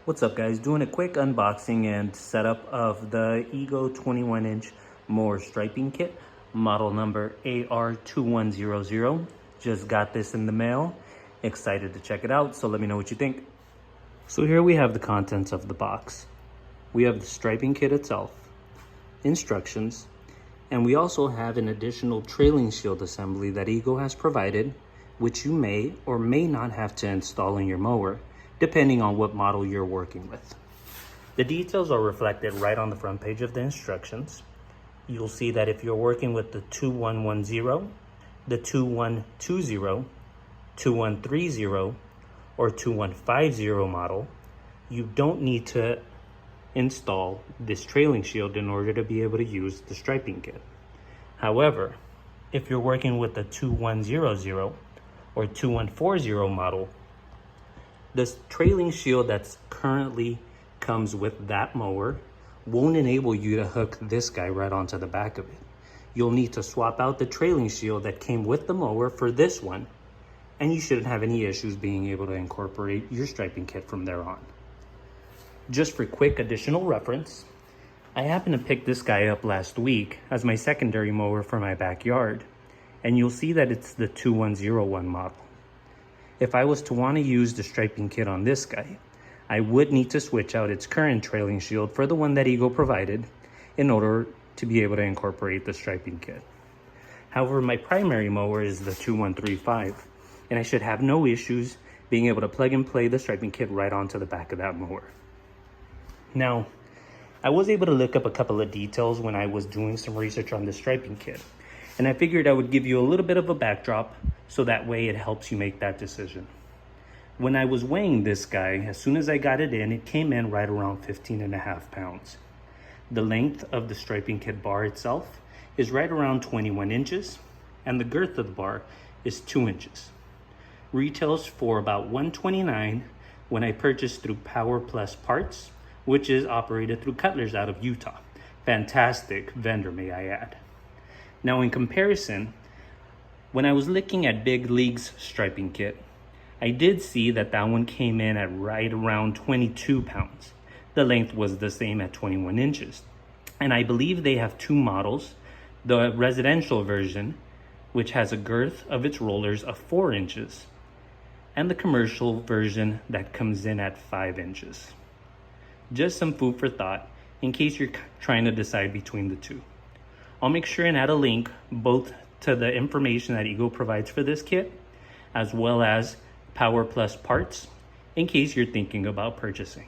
What's up guys, doing a quick unboxing and setup of the Ego 21-inch mower striping kit, model number AR2100. Just got this in the mail, excited to check it out, so let me know what you think. So here we have the contents of the box. We have the striping kit itself, instructions, and we also have an additional trailing shield assembly that Ego has provided, which you may or may not have to install in your mower, depending on what model you're working with. The details are reflected right on the front page of the instructions. You'll see that if you're working with the 2110, the 2120, 2130, or 2150 model, you don't need to install this trailing shield in order to be able to use the striping kit. However, if you're working with the 2100 or 2140 model, this trailing shield that's currently comes with that mower won't enable you to hook this guy right onto the back of it. You'll need to swap out the trailing shield that came with the mower for this one, and you shouldn't have any issues being able to incorporate your striping kit from there on. Just for quick additional reference, I happened to pick this guy up last week as my secondary mower for my backyard, and you'll see that it's the 2101 model. If I was to want to use the striping kit on this guy, I would need to switch out its current trailing shield for the one that Ego provided in order to be able to incorporate the striping kit. However, my primary mower is the 2135, and I should have no issues being able to plug and play the striping kit right onto the back of that mower. Now, I was able to look up a couple of details when I was doing some research on the striping kit, and I figured I would give you a little bit of a backdrop so that way it helps you make that decision. When I was weighing this guy, as soon as I got it in, it came in right around 15.5 pounds. The length of the striping kit bar itself is right around 21 inches, and the girth of the bar is 2 inches. Retails for about $129 when I purchased through Power Plus Parts, which is operated through Cutler's out of Utah. Fantastic vendor, may I add. Now in comparison, when I was looking at Big League's striping kit, I did see that that one came in at right around 22 pounds. The length was the same at 21 inches. And I believe they have two models, the residential version, which has a girth of its rollers of 4 inches, and the commercial version that comes in at 5 inches. Just some food for thought in case you're trying to decide between the two. I'll make sure and add a link both to the information that Ego provides for this kit, as well as Power Plus Parts, in case you're thinking about purchasing.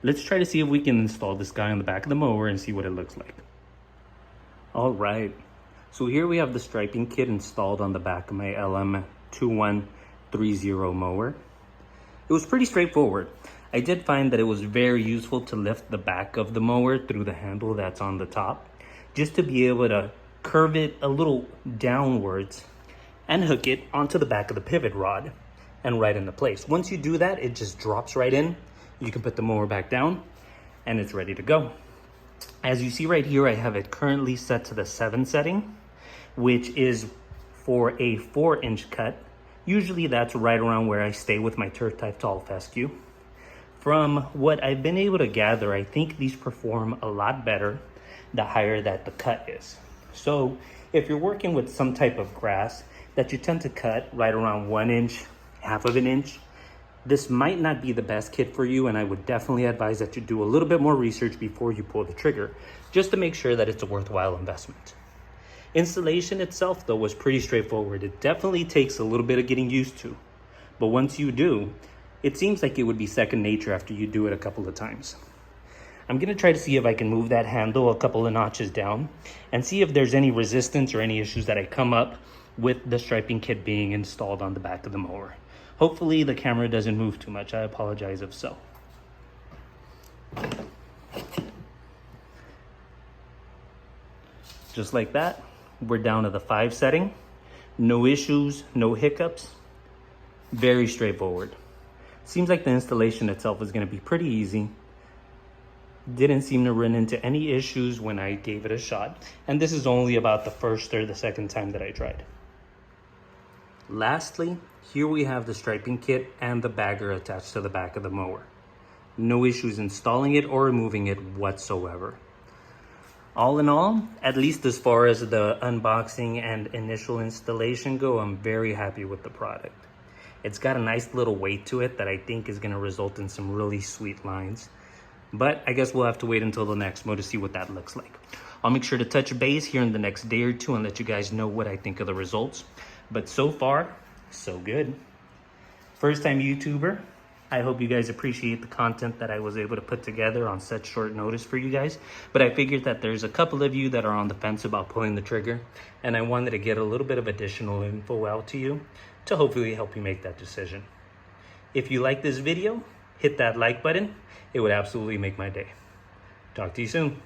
Let's try to see if we can install this guy on the back of the mower and see what it looks like. All right, so here we have the striping kit installed on the back of my LM2130 mower. It was pretty straightforward. I did find that it was very useful to lift the back of the mower through the handle that's on the top, just to be able to curve it a little downwards and hook it onto the back of the pivot rod and right into place. Once you do that, it just drops right in. You can put the mower back down and it's ready to go. As you see right here, I have it currently set to the 7 setting, which is for a 4-inch cut. Usually that's right around where I stay with my turf type tall fescue. From what I've been able to gather, I think these perform a lot better the higher that the cut is. So if you're working with some type of grass that you tend to cut right around 1 inch, half of an inch, this might not be the best kit for you, and I would definitely advise that you do a little bit more research before you pull the trigger, just to make sure that it's a worthwhile investment. Installation itself though was pretty straightforward. It definitely takes a little bit of getting used to, but once you do, it seems like it would be second nature after you do it a couple of times. I'm gonna try to see if I can move that handle a couple of notches down and see if there's any resistance or any issues that I come up with the striping kit being installed on the back of the mower. Hopefully the camera doesn't move too much. I apologize if so. Just like that, we're down to the 5 setting. No issues, no hiccups. Very straightforward. Seems like the installation itself is gonna be pretty easy. Didn't seem to run into any issues when I gave it a shot. And this is only about the first or the second time that I tried. Lastly, here we have the striping kit and the bagger attached to the back of the mower. No issues installing it or removing it whatsoever. All in all, at least as far as the unboxing and initial installation go, I'm very happy with the product. It's got a nice little weight to it that I think is going to result in some really sweet lines. But I guess we'll have to wait until the next mo to see what that looks like. I'll make sure to touch base here in the next day or two and let you guys know what I think of the results. But so far, so good. First time YouTuber. I hope you guys appreciate the content that I was able to put together on such short notice for you guys. But I figured that there's a couple of you that are on the fence about pulling the trigger, and I wanted to get a little bit of additional info out to you to hopefully help you make that decision. If you like this video, hit that like button. It would absolutely make my day. Talk to you soon.